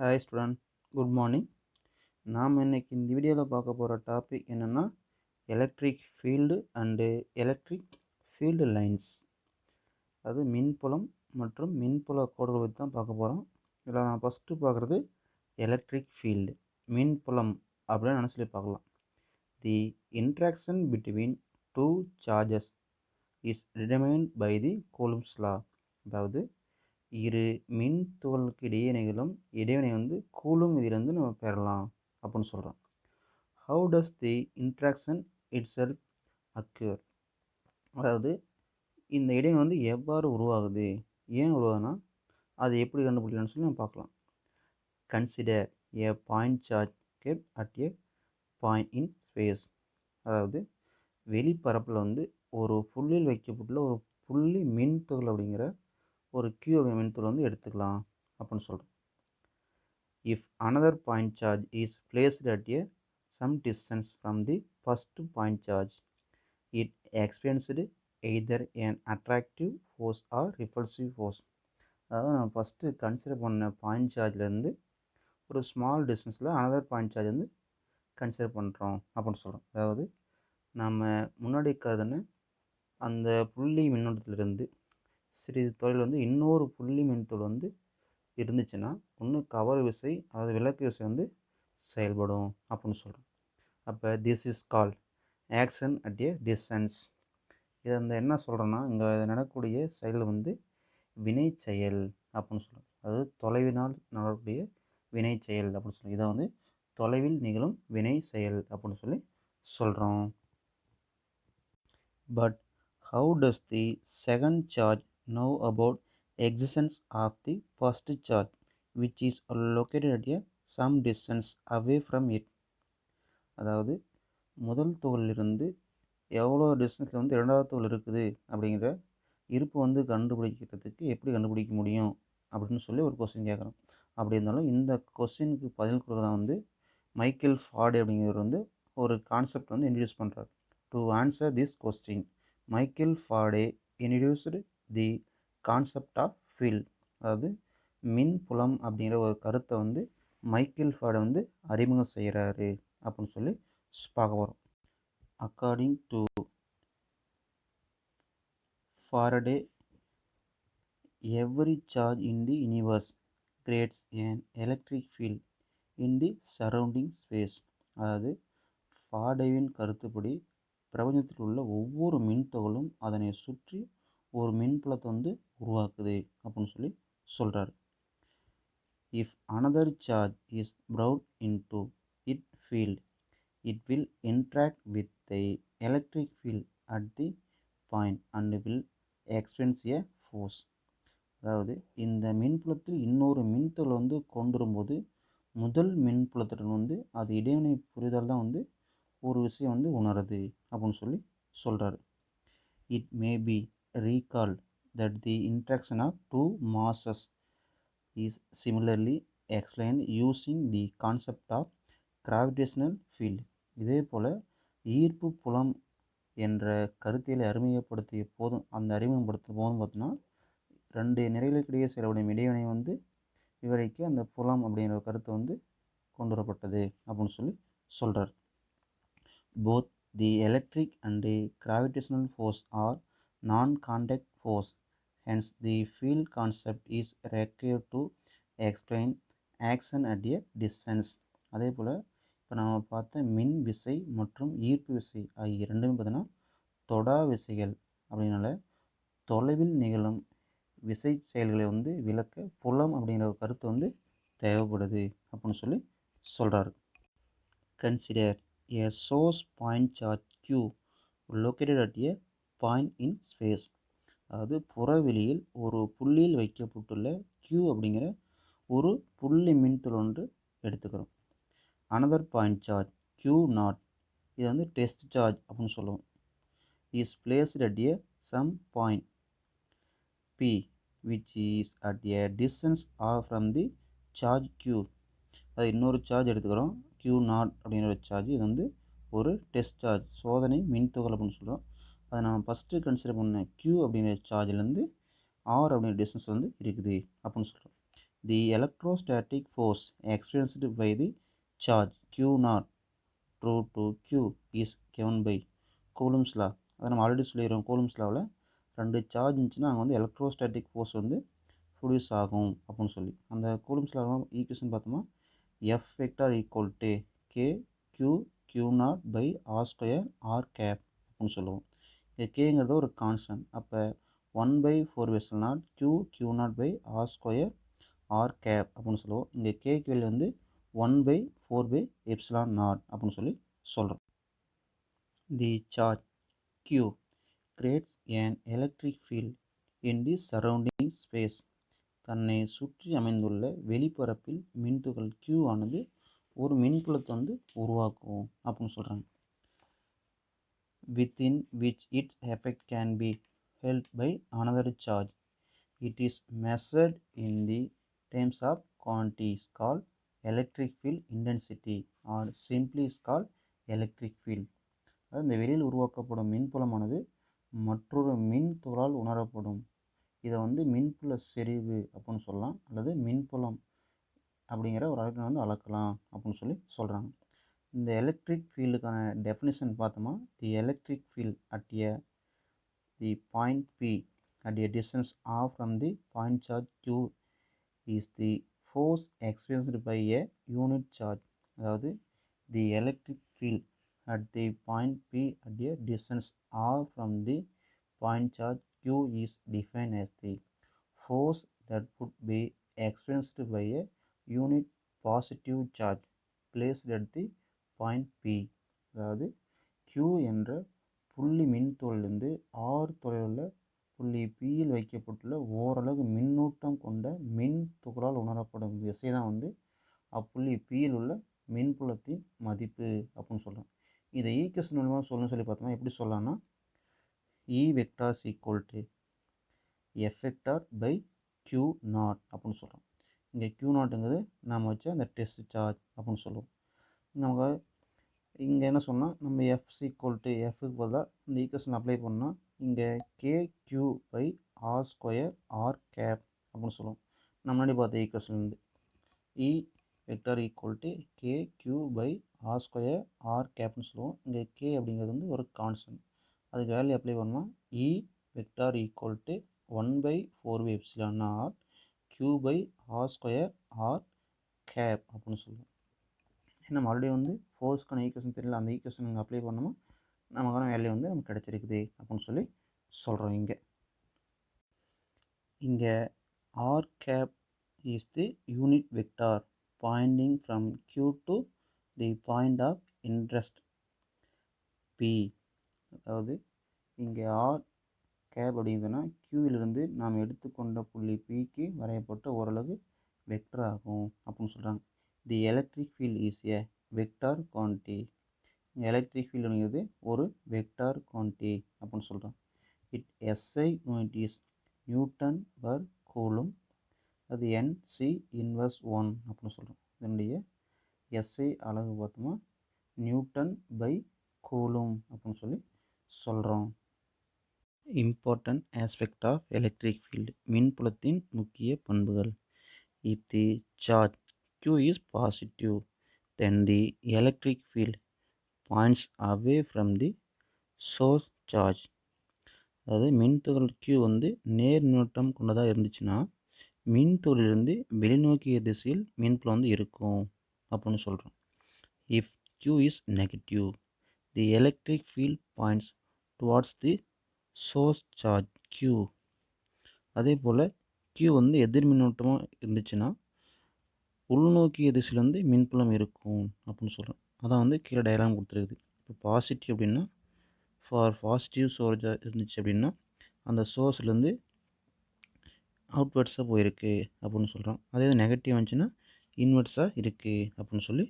Hi student, good morning. நாம் இன்னைக்கு இந்த வீடியோவில் பார்க்க போகிற டாபிக் என்னென்னா electric field and electric field lines. அது மின்புலம் மற்றும் மின்புல கோடுகள் பற்றி தான் பார்க்க போகிறோம். இதில் நான் ஃபஸ்ட்டு பார்க்குறது எலக்ட்ரிக் ஃபீல்டு. மின்புலம் அப்படின்னு நினச்சி பார்க்கலாம். The interaction between two charges is determined by the Coulomb's law. அதாவது இரு மின் துகளுக்கு இடையே நிகழும் இடைவினை கூலும் இதிலிருந்து நம்ம பெறலாம் அப்படின்னு சொல்கிறோம். How does the interaction it self அக்யூர். அதாவது இந்த இடைவினை எவ்வாறு உருவாகுது, ஏன் உருவாகுதுன்னா அது எப்படி கண்டுபிடிக்கலாம்னு சொல்லி நம்ம பார்க்கலாம். Consider A point charge kept at A point in space. அதாவது வெளிப்பரப்பில் ஒரு புள்ளியில் வைக்கப்பட்டுள்ள ஒரு புள்ளி மின் துகள் அப்படிங்கிற ஒரு Q மின்துகள் எடுத்துக்கலாம் அப்படின்னு சொல்கிறோம். If another point charge is placed at a some distance from the first point charge, it experienced either an attractive force or repulsive force. அதாவது நம்ம ஃபஸ்ட்டு கன்சிடர் பண்ண பாயிண்ட் சார்ஜ்லேருந்து ஒரு ஸ்மால் டிஸ்டன்ஸில் அனதர் பாயிண்ட் சார்ஜ் கன்சிடர் பண்ணுறோம் அப்படின்னு சொல்கிறோம். அதாவது நம்ம முன்னாடி இருக்கிறதுன்னு அந்த புள்ளி மின்னோட்டத்திலிருந்து சிறிது தொலைவில் இன்னொரு புள்ளி மின்துகள் இருந்துச்சுன்னா ஒன்று கவர் விசை அதாவது விலக்கு விசை செயல்படும் அப்படின்னு சொல்கிறோம். அப்போ this is call action at A distance. இதை என்ன சொல்கிறோன்னா இங்கே நடக்கக்கூடிய செயல் வினை செயல் அப்படின்னு சொல்கிறோம். அதாவது தொலைவினால் நடக்கக்கூடிய வினை செயல் அப்படின்னு சொல்கிறோம். இதை தொலைவில் நிகழும் வினை செயல் அப்படின்னு சொல்லி சொல்கிறோம். But how does the second charge know about existence of the first charge which is located at a some distance away from it. அதாவது முதல் துகளிலிருந்து எவ்வளோ டிஸ்டன்ஸில் இரண்டாவது துகள் இருக்குது அப்படிங்கிற இருப்பு கண்டுபிடிக்கிறதுக்கு எப்படி கண்டுபிடிக்க முடியும் அப்படின்னு சொல்லி ஒரு கொஸ்டின் கேட்குறோம். அப்படி இருந்தாலும் இந்த கொஸ்டினுக்கு பதில் கொடுக்க தான் மைக்கேல் ஃபாரடே அப்படிங்கிறவர் ஒரு கான்செப்ட் இன்ட்ரடியூஸ் பண்ணுறார். To answer this question Michael Faraday introduced the concept of field. அதாவது மின் புலம் அப்படிங்கிற ஒரு கருத்தை மைக்கேல் ஃபாரடே அறிமுகம் செய்கிறாரு அப்படின்னு சொல்லி பார்க்க வரோம். According to Faraday, every charge in the universe creates an electric field in the surrounding space. அதாவது ஃபாரடேவின் கருத்துப்படி பிரபஞ்சத்தில் உள்ள ஒவ்வொரு மின்துகளும் அதனை சுற்றி ஒரு மின்புலத்தை உருவாக்குது அப்படின்னு சொல்லி சொல்கிறார். If another charge is brought into it field, it will interact with the electric field at the point and will experience a force. அதாவது இந்த மின்புலத்தில் இன்னொரு மின்துகள் கொண்டு வரும்போது முதல் மின்புலத்துடன் அது இடைவினை புரிதல் தான் ஒரு விஷயம் உணருது அப்படின்னு சொல்லி சொல்கிறாரு. It may be recalled that the interaction of two masses is similarly explained using the concept of gravitational field. இதே போல் ஈர்ப்பு புலம் என்ற கருத்தியலை அறிமுகப்படுத்திய போதும் பார்த்தோன்னா ரெண்டு நிறைகளுக்கிடையே செயல்படும் இடைவினை விவரிக்க அந்த புலம் அப்படிங்கிற கருத்தை கொண்டு வரப்பட்டது அப்படின்னு சொல்லி சொல்கிறார். Both the electric and gravitational fours are non-contact force, hence the field concept is required to explain action at a distance. அதே போல் இப்போ நம்ம பார்த்த மின் விசை மற்றும் ஈர்ப்பு விசை ஆகிய ரெண்டுமே பார்த்தோன்னா தொடா விசைகள். அப்படின்னால தொலைவில் நிகழும் விசை செயல்களை விளக்க புலம் அப்படிங்கிற கருத்து தேவைப்படுது அப்படின்னு சொல்லி சொல்கிறாரு. Consider A source point charge Q located at a point in space. அதாவது புறவெளியில் ஒரு புள்ளியில் வைக்கப்பட்டுள்ள Q அப்படிங்கிற ஒரு புள்ளி மின்துகள் எடுத்துக்கிறோம். அனதர் பாயிண்ட் சார்ஜ் Q0, இது டெஸ்ட் சார்ஜ் அப்படின்னு சொல்லுவோம். Is placed at a some point P which is at a distance from the charge Q. அது இன்னொரு சார்ஜ் எடுத்துக்கிறோம் Q0 அப்படிங்கிற ஒரு சார்ஜ். இது ஒரு டெஸ்ட் சார்ஜ், சோதனை மின்துகள் அப்படின்னு சொல்கிறோம். அதை நம்ம ஃபஸ்ட்டு கன்சிடர் பண்ண Q அப்படிங்கிற சார்ஜ்லேருந்து R அப்படிங்கிற டிஸ்டன்ஸ் இருக்குது அப்படின்னு சொல்கிறோம். The electrostatic force experienced by the charge q naught due to q is given by Coulomb's law. அதை நம்ம ஆல்ரெடி சொல்லிடுறோம். கூலும்ஸ் லாவில் 2 சார்ஜ் இருந்துச்சுன்னா அங்கே வந்து எலக்ட்ரோஸ்டாட்டிக் ஃபோர்ஸ் வந்து ப்ரொடியூஸ் ஆகும் அப்படின்னு சொல்லி. அந்த கூலும்ஸ் லாவில் ஈக்குவேஷன் பார்த்தோம்னா F vector equal to K q naught by r square r cap அப்படின்னு சொல்லுவோம். இங்கே கேங்கிறது ஒரு கான்ஸ்டன்ட். அப்போ 1/4 q naught by r square r cap அப்படின்னு சொல்லுவோம். இங்கே கேக்கு வேல்யூ வந்து 1/4 அப்படின்னு சொல்லி சொல்கிறோம். தி charge q creates an electric field in the surrounding space. தன்னை சுற்றி அமைந்துள்ள வெளிப்பரப்பில் மின்துகள் q ஆனது ஒரு மின்புலத்தை வந்து உருவாக்கும் அப்படின்னு சொல்கிறாங்க. within which its effect can be held by another charge. It is measured in the terms of quantities called electric field intensity or simply is called electric field. அதாவது இந்த வெளியில் உருவாக்கப்படும் மின்புலமானது மற்றொரு மின் துகளால் உணரப்படும். இதை வந்து மின்புல செறிவு அப்படின்னு சொல்லலாம், அல்லது மின்புலம் அப்படிங்கிற ஒரு அளவில் வந்து அளக்கலாம் அப்படின்னு சொல்லி சொல்கிறாங்க. இந்த எலக்ட்ரிக் ஃபீல்டுக்கான டெஃபினிஷன் பார்த்தோமா, தி electric field at the point P at a distance r from the point charge q is the force experienced by a unit charge. அதாவது the electric field at the point P at a distance r from the point charge q is defined as the force that would be experienced by a unit positive charge placed at the point P. அதாவது q என்ற புள்ளி மின்துகளிலிருந்து r தொலைவுள்ள புள்ளி Pயில் வைக்கப்பட்டுள்ள ஓரளவு மின்னூட்டம் கொண்ட மின் துகளால் உணரப்படும் விசை தான் வந்து அப்புள்ளி Pயில் உள்ள மின்புலத்தின் மதிப்பு அப்படின்னு சொல்கிறோம். இதை ஈக்குவேஷன் மூலமாக சொல்லணும்னு சொல்லி பார்த்தோம்னா எப்படி சொல்லலாம்னா E vector equal to F vector by q naught அப்படின்னு சொல்கிறோம். இங்கே q நாட்டுங்கிறது நாம் வச்ச அந்த டெஸ்ட் சார்ஜ் அப்படின்னு சொல்லுவோம். நமக்கு இங்கே என்ன சொன்னால் நம்ம எஃப் ஈக்குவல் டு எஃப்க்கு பதிலாக இந்த ஈக்குவேஷன் அப்ளை பண்ணால் இங்கே KQ by r square r cap அப்படின்னு சொல்லுவோம். நம்ம முன்னாடி பார்த்த ஈக்குவேஷன்லேருந்து E vector equal to KQ by r square r கேப்னு சொல்லுவோம். இங்கே கே அப்படிங்கிறது வந்து ஒரு கான்ஸ்டன்ட். அதுக்கு வேல்யூ அப்ளை பண்ணால் E vector equal to 1/4 q by r square r cap அப்படின்னு சொல்லுவோம். நம்ம ஆல்ரெடி வந்து ஃபோர்ஸ்க்கான ஈக்குவேஷன் தெரியல, அந்த ஈக்குவேஷன் நீங்கள் அப்ளை பண்ணோமா நமக்கான வேல்யூ வந்து நமக்கு கிடச்சிருக்குது அப்படின்னு சொல்லி சொல்கிறோம். இங்கே r cap is the unit vector pointing from q to the point of interest P. அதாவது இங்கே ஆர் கேப் அப்படிங்கிறதுனா க்யூவிலிருந்து நாம் எடுத்துக்கொண்ட புள்ளி Pக்கு வரையப்பட்ட ஓரளவு வெக்டர் ஆகும் அப்படின்னு சொல்கிறாங்க. The electric field is a vector quantity. Electric ஃபீல்டுங்கிறது ஒரு வெக்டார் குவான்டிட்டி அப்படின்னு சொல்கிறோம். It SI unit is newton per coulomb. அது NC இன்வர்ஸ் 1 அப்படின்னு சொல்கிறோம். இதனுடைய SI அலகு பார்த்தோமா நியூட்டன் பை கூலும் அப்படின்னு சொல்லி சொல்கிறோம். Important aspect of electric field, மின்புலத்தின் முக்கிய பண்புகள். If the charge q is positive, then the electric field points away from the source charge. அதாவது மின்துகள் q வந்து நேர் மின்னூட்டம் கொண்டதாக இருந்துச்சுன்னா மின்துகளிலிருந்து வெளிநோக்கிய திசையில் மின்புலம் வந்து இருக்கும் அப்படின்னு சொல்கிறோம். If q is negative, the electric field points towards the source charge q. அதே போல் q வந்து எதிர் மின்னூட்டமாக இருந்துச்சுன்னா உள்நோக்கிய திசையில் வந்து மின்புலம் இருக்கும் அப்படின்னு சொல்கிறோம். அதான் வந்து கீழே டயக்ராம் கொடுத்துருக்குது. இப்போ பாசிட்டிவ் அப்படின்னா ஃபார் பாசிட்டிவ் சோர்ஸாக இருந்துச்சு அப்படின்னா அந்த சோர்ஸ்லேருந்து அவுட்வர்ட்ஸாக போயிருக்கு அப்படின்னு சொல்கிறோம். அதே நெகட்டிவ் வந்துச்சுன்னா இன்வெர்ட்ஸாக இருக்குது அப்படின்னு சொல்லி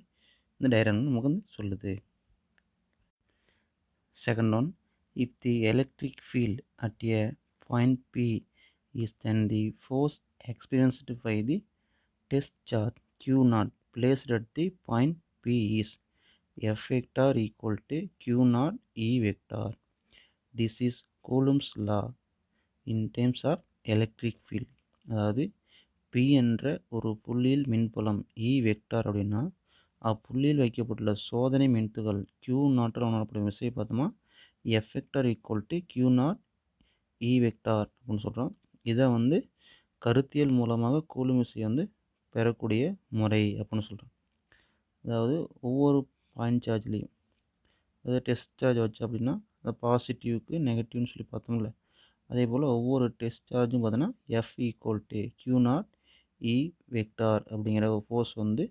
இந்த டயக்ராம் நமக்கு வந்து சொல்லுது. Second one, if the electric field at A point P is then the force experienced by the test charge q naught placed at the point P is F vector equal to q naught E vector. This is Coulomb's law in terms of electric field. அதாவது B என்ற ஒரு புள்ளியில் மின்புலம் இ vector அப்படின்னா அப்புள்ளியில் வைக்கப்பட்டுள்ள சோதனை மின்துகள் Q நாட்டால் உணரப்படும் விசையை பார்த்தோமா F vector equal to Q naught E vector அப்படின்னு சொல்கிறோம். இதை வந்து கருத்தியல் மூலமாக கூலும் விசையை வந்து பெறக்கூடிய முறை அப்படின்னு சொல்கிறோம். அதாவது ஒவ்வொரு பாயிண்ட் சார்ஜ்லேயும் அதாவது டெஸ்ட் சார்ஜ் வச்சு அப்படின்னா அந்த பாசிட்டிவ்க்கு நெகட்டிவ்னு சொல்லி பார்த்தோம்ல, அதே போல் ஒவ்வொரு டெஸ்ட் சார்ஜும் பார்த்தோன்னா F equal to Q naught E vector அப்படிங்கிற ஒரு ஃபோர்ஸ் வந்து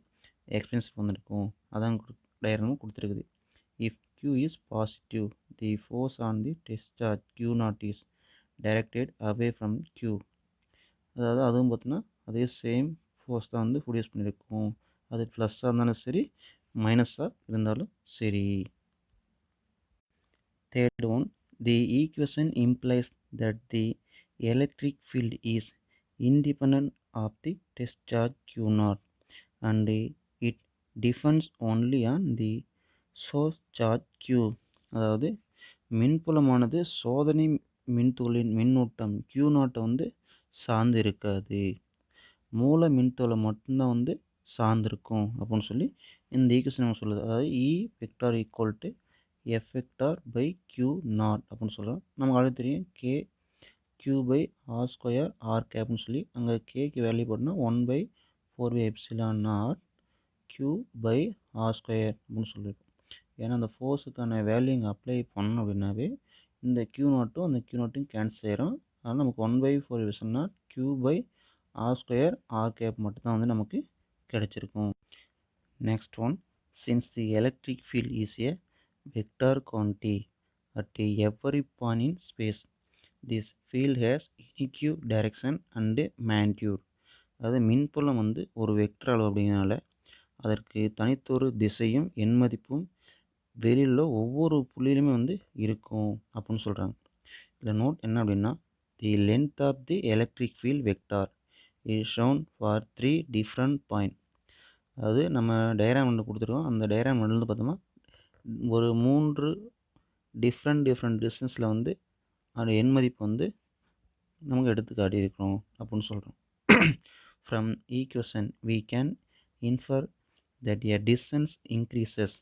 எக்ஸ்பீரியன்ஸ் வந்துருக்கும். அதான் டயக்ராமும் கொடுத்துருக்குது. If Q is positive the force on the test charge Q naught is directed away from Q. அதாவது அதுவும் பார்த்தோன்னா அதே சேம் ஃபோர்ஸ் தான் வந்து ப்ரொடியூஸ் பண்ணியிருக்கும். அது ப்ளஸ்ஸாக இருந்தாலும் சரி மைனஸாக இருந்தாலும் சரி. Third one, the equation implies that the electric field is independent of the test charge Q naught and it depends only on the source charge Q. அதாவது மின்புலமானது சோதனை மின்துகளின் மின்னூட்டம் Q நாட்டை வந்து சார்ந்து இருக்காது, மூல மின்துளை மட்டும்தான் வந்து சார்ந்திருக்கும் அப்படின்னு சொல்லி இந்த ஈக்குவேஷன் நம்ம சொல்லுது. அதாவது E vector equal to F vector by Q naught அப்படின்னு சொல்கிறோம். நமக்கு ஆல்ரெடி தெரியும் K Q by r square r கேப்னு சொல்லி அங்கே கேக்கு வேல்யூ போட்டோம்னா 1/4πε0 Q பை ஆர் ஸ்கொயர் அப்படின்னு சொல்லியிருக்கோம். ஏன்னா அந்த ஃபோர்ஸுக்கான வேல்யூ இங்கே அப்ளை பண்ணோம் அப்படின்னாவே இந்த Q நாட்டும் அந்த Q நாட்டும் கேன்சல் ஆயிரும். அதனால் நமக்கு 1/4πε0 Q by r square r cap மட்டும்தான் வந்து நமக்கு கிடைச்சிருக்கும். Next one, since the electric field is a vector quantity at every point in space. This field has unique direction and magnitude. அதாவது மின்புலம் வந்து ஒரு வெக்டர் அளவு அப்படிங்கிறனால அதற்கு தனித்தொரு திசையும் எண் மதிப்பும் வெளியில் ஒவ்வொரு புள்ளியிலுமே வந்து இருக்கும் அப்படின்னு சொல்கிறாங்க. இதில் நோட் என்ன அப்படின்னா the length of the electric field vector is shown for 3 different point. அதாவது நம்ம டயக்ராம் ஒன்று கொடுத்துருக்கோம். அந்த டயக்ராம் வந்து பார்த்தோம்னா ஒரு 3 டிஃப்ரெண்ட் டிஸ்டன்ஸில் வந்து அதோட எண் மதிப்பு வந்து நமக்கு எடுத்து காட்டியிருக்கிறோம் அப்படின்னு சொல்கிறோம். From equation we can infer that a distance increases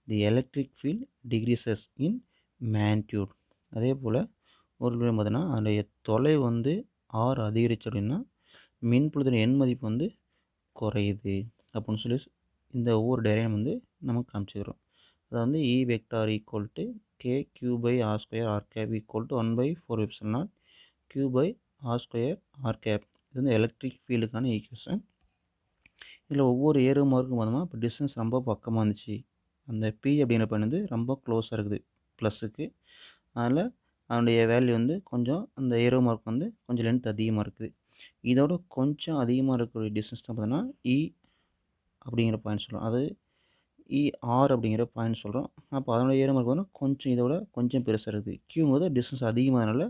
the electric field decreases in magnitude. அதே போல் ஒரு பார்த்தீங்கன்னா அதோடைய தொலைவு வந்து ஆர் அதிகரிச்சு அப்படின்னா மின்புலத்தின் எண் மதிப்பு வந்து குறையுது அப்படின்னு சொல்லி இந்த ஒவ்வொரு டயக்ராம் வந்து நமக்கு காமிச்சிக்கிறோம். அதை வந்து E vector equal to K Q by r square r cap equal to 1/4πε0 Q by r square r cap. இது வந்து எலக்ட்ரிக் ஃபீல்டுக்கான ஈக்குவேஷன். இதில் ஒவ்வொரு ஏரோ மார்க்கும் பார்த்தோம்னா இப்போ டிஸ்டன்ஸ் ரொம்ப பக்கமாக இருந்துச்சு, அந்த பி அப்படிங்கிற பாயிண்ட் வந்து ரொம்ப க்ளோஸாக இருக்குது ப்ளஸுக்கு, அதில் அதனுடைய வேல்யூ வந்து கொஞ்சம் அந்த ஏரோ மார்க் வந்து கொஞ்சம் லென்த் அதிகமாக இருக்குது. இதோட கொஞ்சம் அதிகமாக இருக்கக்கூடிய டிஸ்டன்ஸ் தான் பார்த்தோன்னா இ அப்படிங்கிற பாயிண்ட் சொல்கிறோம். அது இஆர் அப்படிங்கிற பாயிண்ட் சொல்கிறோம். அப்போ அதனோட ஏரோ மார்க் வந்து கொஞ்சம் இதோட கொஞ்சம் பெருசாக இருக்குது. கியூங்கிறது டிஸ்டன்ஸ் அதிகமாகனால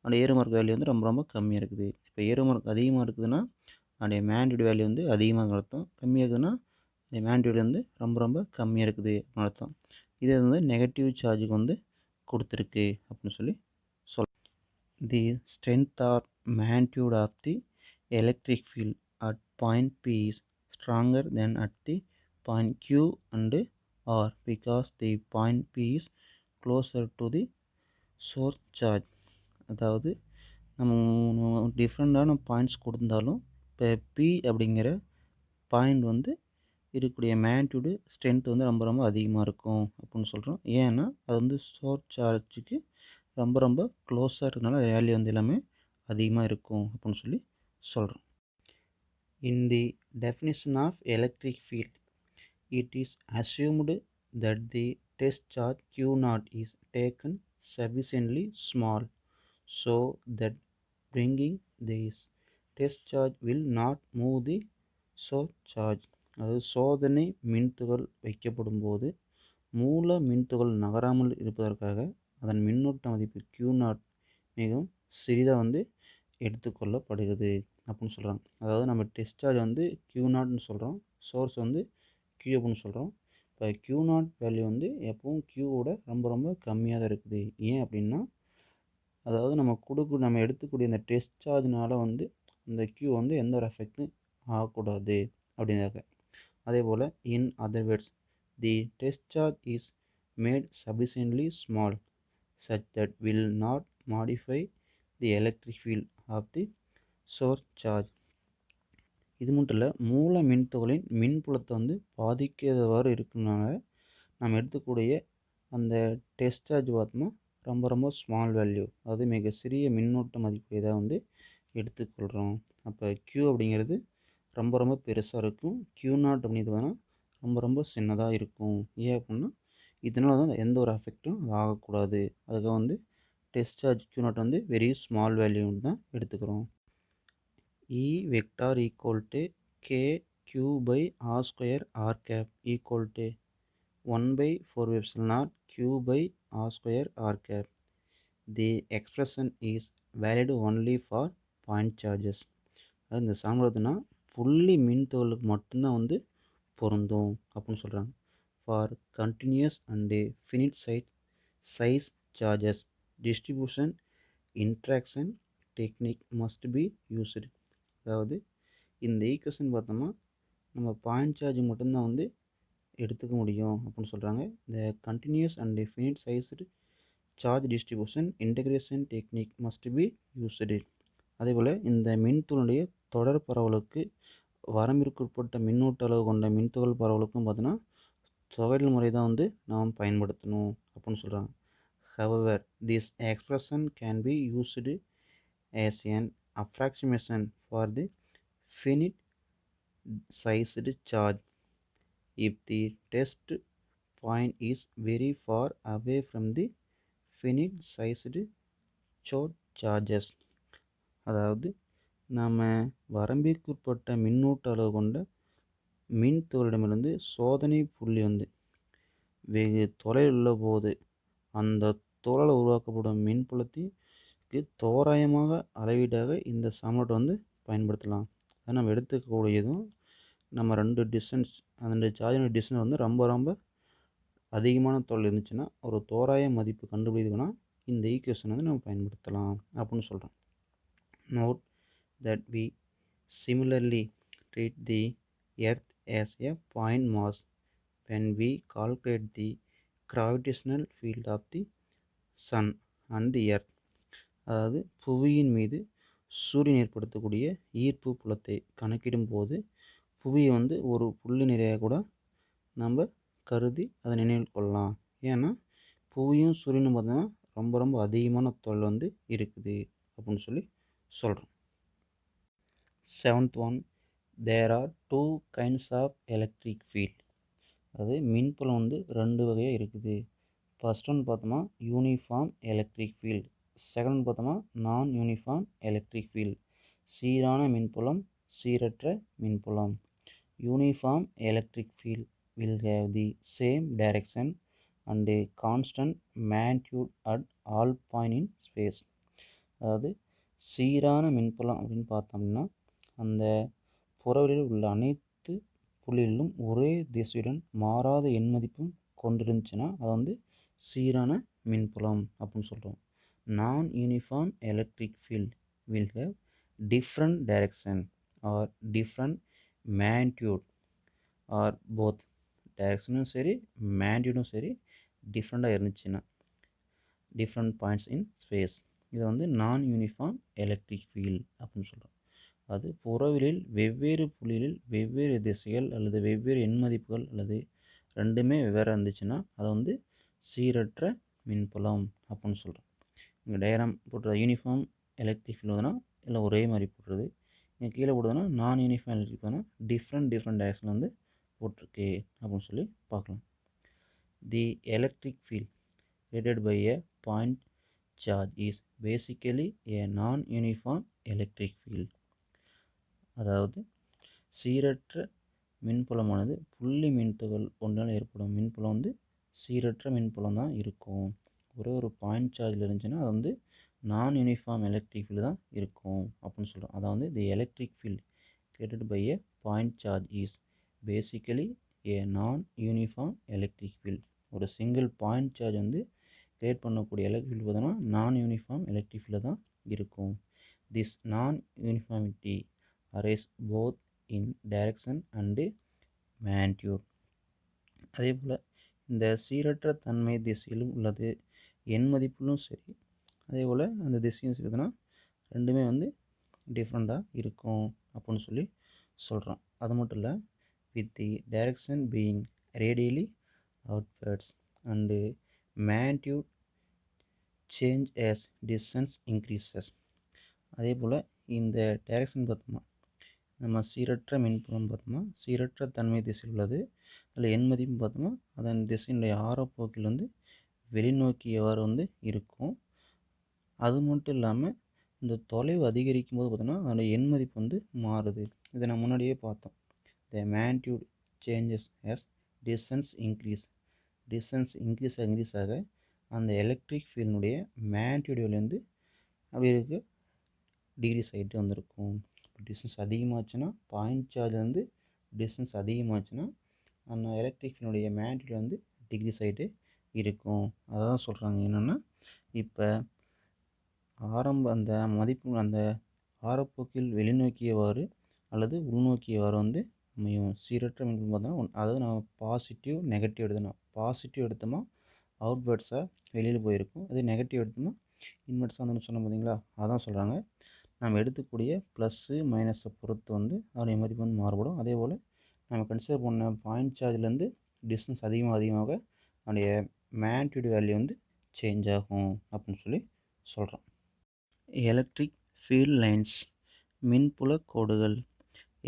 அந்த ஏரோ மார்க் வேல்யூ வந்து ரொம்ப ரொம்ப கம்மியாக இருக்குது. இப்போ ஏரோ மார்க் அதிகமாக இருக்குதுன்னா அதோடைய மேக்னிடியூட் வேல்யூ வந்து அதிகமாக அர்த்தம், கம்மியாக இருக்குதுன்னா அந்த மேக்னிடியூட் வந்து ரொம்ப ரொம்ப கம்மியாக இருக்குது அப்படின்னு அர்த்தம். இது வந்து நெகட்டிவ் சார்ஜுக்கு வந்து கொடுத்துருக்கு அப்படின்னு சொல்லி சொல்கிறோம். The strength or magnitude of the electric field at point P is stronger then at the point Q and R because the point P is closer to the source charge. அதாவது நம்ம டிஃப்ரெண்டான points கொடுத்தாலும் இப்போ P அப்படிங்கிற point வந்து இருக்கக்கூடிய magnitude strength வந்து ரொம்ப ரொம்ப அதிகமாக இருக்கும் அப்படின்னு சொல்கிறோம். ஏன்னா அது வந்து சோர்ஸ் சார்ஜுக்கு ரொம்ப ரொம்ப க்ளோஸாக இருக்கிறதுனால வேல்யூ வந்து எல்லாமே அதிகமாக இருக்கும் அப்படின்னு சொல்லி சொல்கிறோம். In the definition of electric field, it is assumed that the test charge Q naught is taken sufficiently small so that bringing this test charge will not move the source charge. அதாவது சோதனை மின்துகள் வைக்கப்படும் போது மூல மின்துகள் நகராமல் இருப்பதற்காக அதன் மின்னூட்ட மதிப்பு Q நாட் மிகவும் சிறிதாக வந்து எடுத்துக்கொள்ளப்படுகிறது அப்படின்னு சொல்கிறாங்க. அதாவது நம்ம டெஸ்ட் சார்ஜ் வந்து Q நாட்னு சொல்கிறோம், சோர்ஸ் வந்து Q அப்படின்னு சொல்கிறோம். இப்போ Q நாட் வேல்யூ வந்து எப்பவும் Qவோட ரொம்ப ரொம்ப கம்மியாக தான் இருக்குது. ஏன் அப்படின்னா அதாவது நம்ம எடுத்துக்கூடிய இந்த டெஸ்ட் சார்ஜ்னால வந்து இந்த க்யூ வந்து எந்த ஒரு எஃபெக்ட்டும் ஆகக்கூடாது அப்படிங்கிறாங்க. அதே போல் in other words the test charge is made sufficiently small such that will not modify the electric field of the source charge. இது மட்டும் இல்லை, மூல மின்துகளின் மின்புலத்தை வந்து பாதிக்காதவாறு இருக்குனால நம்ம எடுத்துக்கூடிய அந்த டெஸ்ட் சார்ஜ் பார்த்தோம்னா ரொம்ப ரொம்ப ஸ்மால் வேல்யூ, அதாவது மிக சிறிய மின்னோட்ட மதிப்புடையதாக வந்து எடுத்துக்கொள்கிறோம். அப்போ Q அப்படிங்கிறது ரொம்ப ரொம்ப பெருசாக இருக்கும், Q0 அப்படிங்கிறது ரொம்ப ரொம்ப சின்னதாக இருக்கும். ஏன் அப்படின்னா இதனால தான் எந்த ஒரு அஃபெக்டும் ஆகக்கூடாது. அதுக்காக வந்து டெஸ்ட் சார்ஜ் Q0 வந்து வெரி ஸ்மால் வேல்யூன்னு தான் எடுத்துக்கிறோம். E vector equal to KQ by R square R cap equal to 1/4 Q by R square R cap. The expression is valid only for point charges. அது இந்த சாம்பிள்னா புள்ளி மின்துகளுக்கு மட்டும்தான் வந்து பொருந்தும் அப்படின்னு சொல்கிறாங்க. For continuous and finite size charges distribution interaction technique must be used. அதாவது இந்த ஈக்குவேஷன் பார்த்தோம்னா நம்ம பாயிண்ட் சார்ஜ் மட்டும்தான் வந்து எடுத்துக்க முடியும் அப்படின்னு சொல்கிறாங்க. இந்த continuous and finite sized charge distribution integration technique must be used. அதேபோல் இந்த மின்துகளுடைய தொடர் பரவலுக்கு வரம்பிற்குட்பட்ட மின்னூட்ட அளவு கொண்ட மின்துகள் பரவலுக்கும் பார்த்தோன்னா தொகையிடல் முறை தான் வந்து நாம் பயன்படுத்தணும் அப்படின்னு சொல்கிறாங்க. However, this expression can be used as an approximation for the finite sized charge if the test point is very far away from the finite sized charges. அதாவது நம்ம வரம்பிற்குட்பட்ட மின்னூட்ட அளவு கொண்ட மின்துகளிடமிருந்து சோதனை புள்ளி வந்து வெகு தொலைவில் உள்ள போது அந்த துகளால் உருவாக்கப்படும் மின்புலத்திற்கு தோராயமாக அளவீடாக இந்த சமன்பாட்டை வந்து பயன்படுத்தலாம். அதை நம்ம எடுத்துக்கக்கூடியதும் நம்ம அந்த சார்ஜினோட டிஸ்டன்ஸ் வந்து ரொம்ப ரொம்ப அதிகமான தொலைவில் இருந்துச்சுன்னா ஒரு தோராய மதிப்பு கண்டுபிடிக்கணும்னா இந்த ஈக்குவேஷன் வந்து நம்ம பயன்படுத்தலாம் அப்படின்னு சொல்கிறோம். Note that we similarly treat the earth as a point mass when we calculate the gravitational field of the sun and the earth. அதாவது புவியின் மீது சூரியன் ஏற்படுத்தக்கூடிய ஈர்ப்பு புலத்தை கணக்கிடும் போது புவியை வந்து ஒரு புள்ளி நிறையாக கூட நம்ம கருதி அதை நினைவில் கொள்ளலாம். ஏன்னா புவியும் சூரியனும் பார்த்தோன்னா ரொம்ப ரொம்ப அதிகமான தொழில் வந்து இருக்குது அப்படின்னு சொல்லி சொல்கிறோம். 7th one, there are two kinds of electric field. அதாவது மின்புலம் வந்து ரெண்டு வகையாக இருக்குது. ஃபர்ஸ்ட் ஒன் பார்த்தோம்னா uniform electric field, second one பார்த்தோம்னா நான் யூனிஃபார்ம் எலக்ட்ரிக் ஃபீல்டு. சீரான மின்புலம், சீரற்ற மின்புலம். Uniform electric field will have the same direction and a constant magnitude at all point in space. அதாவது சீரான மின்புலம் அப்படின்னு பார்த்தோம்னா அந்த புறவெளியில் உள்ள அனைத்து புள்ளிகளிலும் ஒரே திசையுடன் மாறாத எண் மதிப்பும் கொண்டிருந்துச்சுன்னா அது வந்து சீரான மின்புலம் அப்படின்னு சொல்கிறோம். நான் uniform electric field will have different direction or different magnitude or both. டைரக்ஷனும் சரி மேக்னிடியூடும் சரி டிஃப்ரெண்ட்டாக இருந்துச்சுன்னா டிஃப்ரெண்ட் பாயிண்ட்ஸ் இன் ஸ்பேஸ், இதை வந்து நான் யூனிஃபார்ம் எலக்ட்ரிக் ஃபீல்ட் அப்படின்னு சொல்கிறோம். அது புறவெளியில் வெவ்வேறு புள்ளிகளில் வெவ்வேறு திசைகள் அல்லது வெவ்வேறு எண் மதிப்புகள் அல்லது ரெண்டுமே வெவ்வேறு இருந்துச்சுன்னா அதை வந்து சீரற்ற மின்புலம் அப்படின்னு சொல்கிறோம். இங்கே டயக்ராம் போட்டுறது யூனிஃபார்ம் எலக்ட்ரிக் ஃபீல்டு வந்துன்னா இல்லை ஒரே மாதிரி போட்டுறது, இங்கே கீழே போடுறதுன்னா நான் யூனிஃபார்ம் எலக்ட்ரிக் ஃபீல்டுனா டிஃப்ரெண்ட் டைரக்ஷன் வந்து போட்டிருக்கு அப்படின்னு சொல்லி பார்க்கலாம். தி electric field created by a point charge is basically a non-uniform electric field. அதாவது சீரற்ற மின்புலமானது புள்ளி மின்துகள் ஒன்றால் ஏற்படும் மின்புலம் வந்து சீரற்ற மின்புலம் தான் இருக்கும். ஒரு பாயிண்ட் சார்ஜில் இருந்துச்சுன்னா அது வந்து நான் யூனிஃபார்ம் எலக்ட்ரிக் ஃபீல்டு தான் இருக்கும் அப்படின்னு சொல்கிறோம். அதாவது தி electric field created by a point charge is basically a non-uniform electric field. ஒரு சிங்கிள் பாயிண்ட் சார்ஜ் வந்து கிரியேட் பண்ணக்கூடிய எலக்ட்ரிக் ஃபீல்டு பார்த்தோன்னா நான் யூனிஃபார்ம் எலக்ட்ரிக் ஃபீல்டு தான் இருக்கும். This non-uniformity arises both in direction and magnitude. அதேபோல் இந்த சீரற்ற தன்மை திசையிலும் உள்ளது, எண் மதிப்பிலும் சரி, அதேபோல் அந்த திசையும் இருக்குதுன்னா ரெண்டுமே வந்து டிஃப்ரெண்ட்டாக இருக்கும் அப்படின்னு சொல்லி சொல்கிறோம். அது மட்டும் இல்லை, with the direction being radially outwards and magnitude change as distance increases. அதே போல் இந்த டைரக்ஷன் பார்த்தோமா, நம்ம சீரற்ற மின்புலம் பார்த்தோமா சீரற்ற தன்மை திசையில் உள்ளது, அதில் எண் மதிப்பு பார்த்தோமா அதன் திசையினுடைய ஆரப்போக்கில் வந்து வெளிநோக்கியவாறு வந்து இருக்கும். அது மட்டும் இல்லாமல் இந்த தொலைவு அதிகரிக்கும் போது பார்த்தோன்னா அதோட எண் மதிப்பு வந்து மாறுது. இதை நான் முன்னாடியே பார்த்தோம். த magnitude changes as distance increase ஆக அந்த எலக்ட்ரிக் ஃபீல்டினுடைய மேக்னிடியூட் வந்து அப்படி இருக்கு டிகிரிஸ் ஆகிட்டு வந்திருக்கும். டிஸ்டன்ஸ் அதிகமாச்சுன்னா பாயிண்ட் சார்ஜ் டிஸ்டன்ஸ் அதிகமாச்சுன்னா அந்த எலக்ட்ரிக் ஃபீல்டினுடைய மேக்னிடியூட் வந்து டிகிரிஸ் ஆகிட்டு இருக்கும். அதான் சொல்கிறாங்க என்னென்னா, இப்போ அந்த மதிப்பு அந்த ஆரப்போக்கில் வெளிநோக்கியவாறு அல்லது உள்நோக்கியவாறு வந்து அமையும். சீரற்ற மின்புலம் பார்த்தோன்னா அதாவது நம்ம பாசிட்டிவ் நெகட்டிவ் எடுத்தோம்னா, பாசிட்டிவ் எடுத்தோமா அவுட்வேர்ட்ஸாக வெளியில் போயிருக்கும், அதே நெகட்டிவ் எடுத்தோம்னா இன்வெர்ட்ஸாக வந்து சொன்னோம் பார்த்தீங்களா, அதான் சொல்கிறாங்க. நம்ம எடுத்துக்கூடிய ப்ளஸ்ஸு மைனஸை பொறுத்து வந்து அதனுடைய மதிப்பு வந்து மாறுபடும். அதே போல் நம்ம கன்சிடர் பண்ண பாயிண்ட் சார்ஜ்லேருந்து டிஸ்டன்ஸ் அதிகமாக அதனுடைய மேக்னிடியூட் வேல்யூ வந்து சேஞ்ச் ஆகும் அப்படின்னு சொல்லி சொல்கிறோம். எலக்ட்ரிக் ஃபீல்ட் லைன்ஸ், மின்புல கோடுகள்.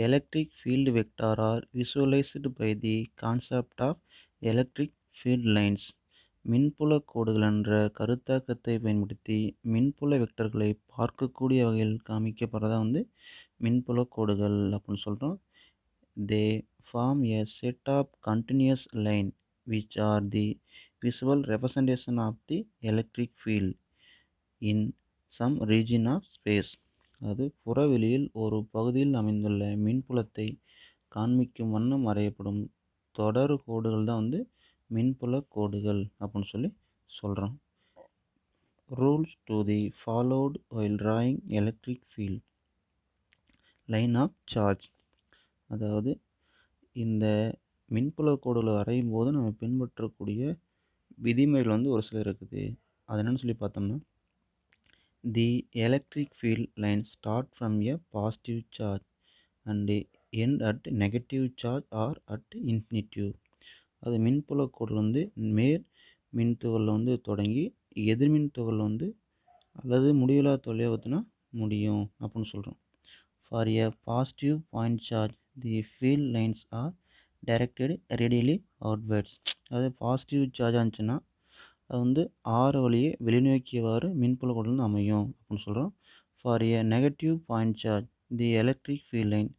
Electric field vector are visualised by the concept of electric field lines. மின்புல கோடுகள் என்ற கருத்தாக்கத்தை பயன்படுத்தி மின்புல வெக்டர்களை பார்க்கக்கூடிய வகையில் காமிக்கப்படுறதா வந்து மின்புல கோடுகள் அப்படின்னு சொல்கிறோம். They form a set of continuous line which are the visual representation of the electric field in some region of space. அது புறவெளியில் ஒரு பகுதியில் அமைந்துள்ள மின்புலத்தை காண்பிக்கும் வண்ணம் வரையப்படும் தொடர் கோடுகள் தான் வந்து மின்புல கோடுகள் அப்படின்னு சொல்லி சொல்கிறோம். Rules to the followed while drawing electric field line of charge. அதாவது இந்த மின்புல கோடுகளை வரையும் போது நம்ம பின்பற்றக்கூடிய விதிமுறைகள் வந்து ஒரு சில இருக்குது. அது என்னென்னு சொல்லி பார்த்தோம்னா, the electric field line start from a positive charge and end at negative charge or at infinitive. அது மின்புல கோடில் வந்து மேல் மின்துகளில் வந்து தொடங்கி எதிர்மின் துகள் வந்து அல்லது முடிவில்லா தொலைவை பற்றினா முடியும் அப்படின்னு சொல்கிறோம். For a positive point charge the field lines R directed radially outwards. அதாவது பாசிட்டிவ் சார்ஜாக இருந்துச்சுன்னா அது வந்து ஆறு வழியே வெளிநோக்கியவாறு மின்புல கோடுகள் அமையும் அப்படின்னு சொல்கிறோம். For a negative point charge the electric field line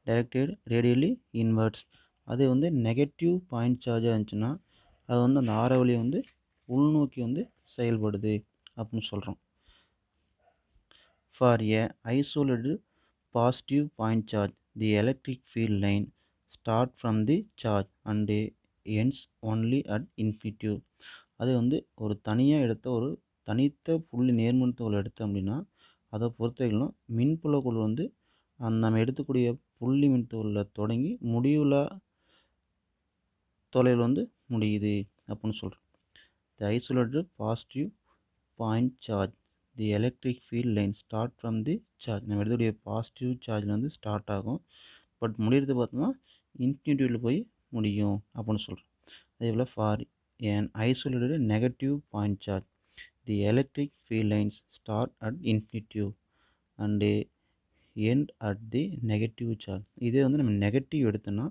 directed radially inverts. அது வந்து நெகட்டிவ் பாயிண்ட் சார்ஜாக இருந்துச்சுன்னா அது வந்து அந்த ஆறு வழியை வந்து உள்நோக்கி வந்து செயல்படுது அப்படின்னு சொல்கிறோம். For a isolated positive point charge the electric field line start from the charge and ends only at infinitive. அது வந்து ஒரு தனியாக எடுத்த ஒரு தனித்த புள்ளி நேர்மின்துகள் எடுத்தோம் அப்படின்னா அதை பொறுத்தவரைக்கும் மின்புல கோடு வந்து நம்ம எடுத்துக்கூடிய புள்ளி மின்துகளில் தொடங்கி முடிவுல தொலைவில் வந்து முடியுது அப்படின்னு சொல்கிறோம். The isolated positive point charge the electric field line start from the charge. நம்ம எடுத்துக்கூடிய பாசிட்டிவ் சார்ஜில் வந்து ஸ்டார்ட் ஆகும், பட் முடிகிறது பார்த்தோம்னா இன்ஃபினிட்டிவில் போய் முடியும் அப்படின்னு சொல்கிறோம். அதே போல் for an isolated negative point charge the electric field lines start at infinitive and end at the negative charge. இதே வந்து நம்ம நெகட்டிவ் எடுத்தோம்னா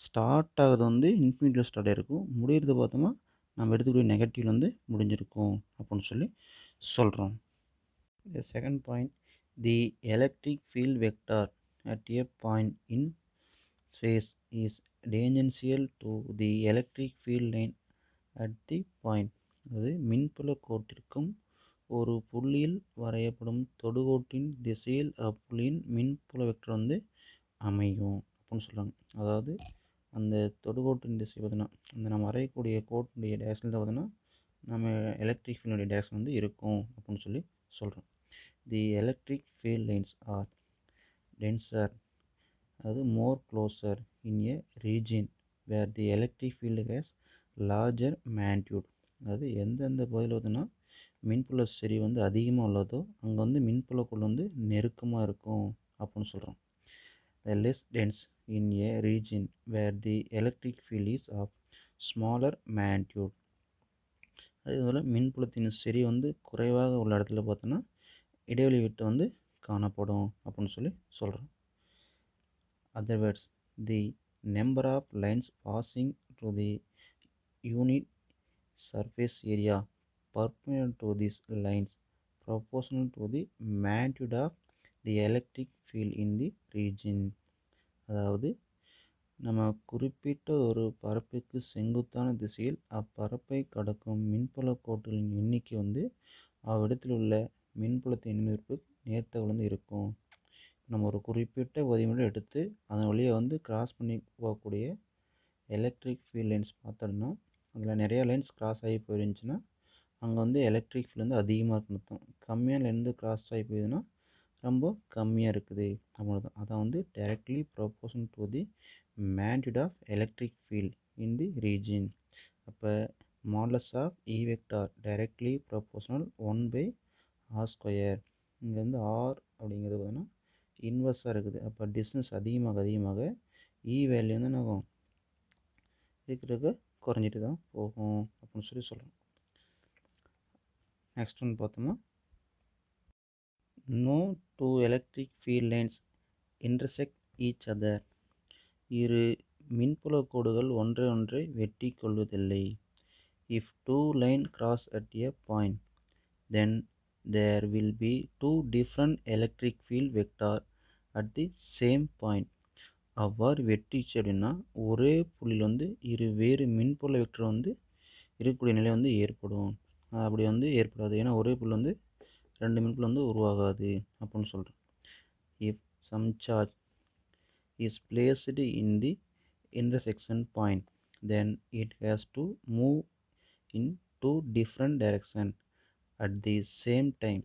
ஸ்டார்ட் ஆகுது வந்து இன்ஃபினிட்டிவ் ஸ்டார்ட் ஆகிருக்கும், முடிகிறது பார்த்தோம்னா நம்ம எடுத்துக்கூடிய நெகட்டிவ் வந்து முடிஞ்சிருக்கும் அப்படின்னு சொல்லி சொல்கிறோம். The second point, the electric field vector at a point in space is tangential to the electric field line at the point. அது மின்புல கோட்டிற்கும் ஒரு புள்ளியில் வரையப்படும் தொடுகோட்டின் திசையில் அப்புள்ளியின் மின்புல வெக்டர் வந்து அமையும் அப்படின்னு சொல்கிறாங்க. அதாவது அந்த தொடுகோட்டின் திசை பார்த்தோன்னா அந்த நம்ம வரையக்கூடிய கோட்டினுடைய டேரக்ஷனில் தான் பார்த்தோன்னா நம்ம எலக்ட்ரிக் ஃபீல்டுடைய டேரக்ஷன் வந்து இருக்கும் அப்படின்னு சொல்லி சொல்கிறோம். The electric field lines are denser, அது more closer in a region where the electric field has larger magnitude. அதாவது எந்தெந்த பகுதியில் பார்த்தீங்கன்னா மின்புல செறிவு வந்து அதிகமாக உள்ளதோ அங்கே வந்து மின்புலக்குள் வந்து நெருக்கமாக இருக்கும் அப்படின்னு சொல்கிறோம். The less dense in a region where the electric field is of smaller magnitude. அதே போல் மின்புலத்தின் செறிவு வந்து குறைவாக உள்ள இடத்துல பார்த்தோன்னா இடைவெளி விட்டு வந்து காணப்படும் அப்படின்னு சொல்லி சொல்கிறோம். Other words, the number of lines passing through the unit surface area perpendicular to these lines proportional to the magnitude of the electric field in the region. அதாவது நம்ம குறிப்பிட்ட ஒரு பரப்புக்கு செங்குத்தான திசையில் அப்பரப்பை கடக்கும் மின்புல கோட்டுகளின் எண்ணிக்கை வந்து அவ்விடத்தில் உள்ள மின்புலத்தின் எதிர்ப்பு நேர்த்தகவில் வந்து இருக்கும். நம்ம ஒரு குறிப்பிட்ட வழிமுறை எடுத்து அதன் வழியை வந்து கிராஸ் பண்ணி போகக்கூடிய எலக்ட்ரிக் ஃபீல்ட் லைன்ஸ் பார்த்தோம்னா அதில் நிறையா லைன்ஸ் கிராஸ் ஆகி போயிருந்துச்சுன்னா அங்கே வந்து எலக்ட்ரிக் ஃபீல்டு வந்து அதிகமாக இருக்குன்னு அர்த்தம். கம்மியாக லைன்லேருந்து கிராஸ் ஆகி போயிடுதுன்னா ரொம்ப கம்மியாக இருக்குது அவ்வளோதான். அதான் வந்து directly proportional to the magnitude of electric field in the region. அப்போ modulus of E vector directly proportional 1/r². இங்கே வந்து ஆர் அப்படிங்கிறது பார்த்தீங்கன்னா இன்வெர்ஸாக இருக்குது. அப்போ டிஸ்டன்ஸ் அதிகமாக அதிகமாக இ வேல்யூ வந்து என்ன ஆகும், இருக்கிறதுக்கு குறைஞ்சிட்டு தான் போகும் அப்படின்னு சொல்லி சொல்கிறோம். நெக்ஸ்ட் ஒன்று பார்த்தோம்னா, no two electric field lines intersect each other. இரு மின்புல கோடுகள் ஒன்றை ஒன்றை வெட்டி கொள்வதில்லை. If two line cross at a point then there will be two different electric field vector at the same point. அவ்வாறு வெட்டிச்சு அப்படின்னா ஒரே புள்ளியில் வந்து இரு வேறு மின்புல வெக்டர் வந்து இருக்கக்கூடிய நிலை வந்து ஏற்படும். அப்படி வந்து ஏற்படாது, ஏன்னா ஒரே புள்ளி வந்து ரெண்டு மின்புலம் வந்து உருவாகாது அப்படின்னு சொல்கிறோம். If some charge is placed in the intersection point then it has to move in two different direction at the same time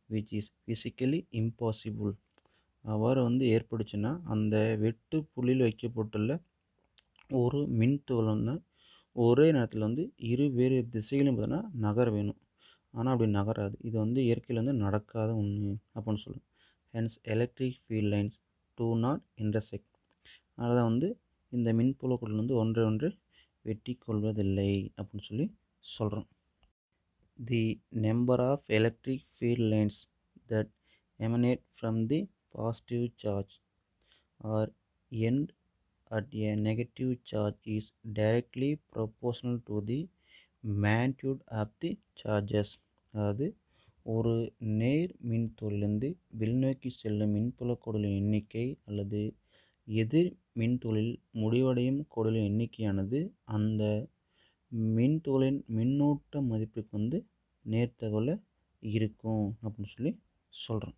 which is physically impossible. அவ்வாறு வந்து ஏற்படுச்சுன்னா அந்த வெட்டு புள்ளியில் வைக்கப்பட்டுள்ள ஒரு மின்துகள் வந்து ஒரே நேரத்தில் வந்து இரு வேறு திசைகளையும் பார்த்தோன்னா நகர வேணும். ஆனால் அப்படி நகராது. இது வந்து இயற்கையில் வந்து நடக்காத ஒன்று அப்படின்னு சொல்லுவோம். Hence electric field lines do not intersect. அதனால் தான் வந்து இந்த மின்புலக்குள் வந்து ஒன்றை ஒன்று வெட்டி கொள்வதில்லை அப்படின்னு சொல்லி சொல்கிறோம். The number of electric field lines that emanate from the positive charge or end at a negative charge is directly proportional to the magnitude of the charges. அதாவது ஒரு நேர் மின்துளிலிருந்து வெளிநோக்கி செல்லும் மின்புல கோடுகளின் எண்ணிக்கை அல்லது எதிர் மின்துளில் முடிவடையும் கோடுகளின் எண்ணிக்கையானது அந்த மின்துகளின் மின்னோட்ட மதிப்புக்கு வந்து நேர்த்தகவில் இருக்கும் அப்படின்னு சொல்லி சொல்கிறோம்.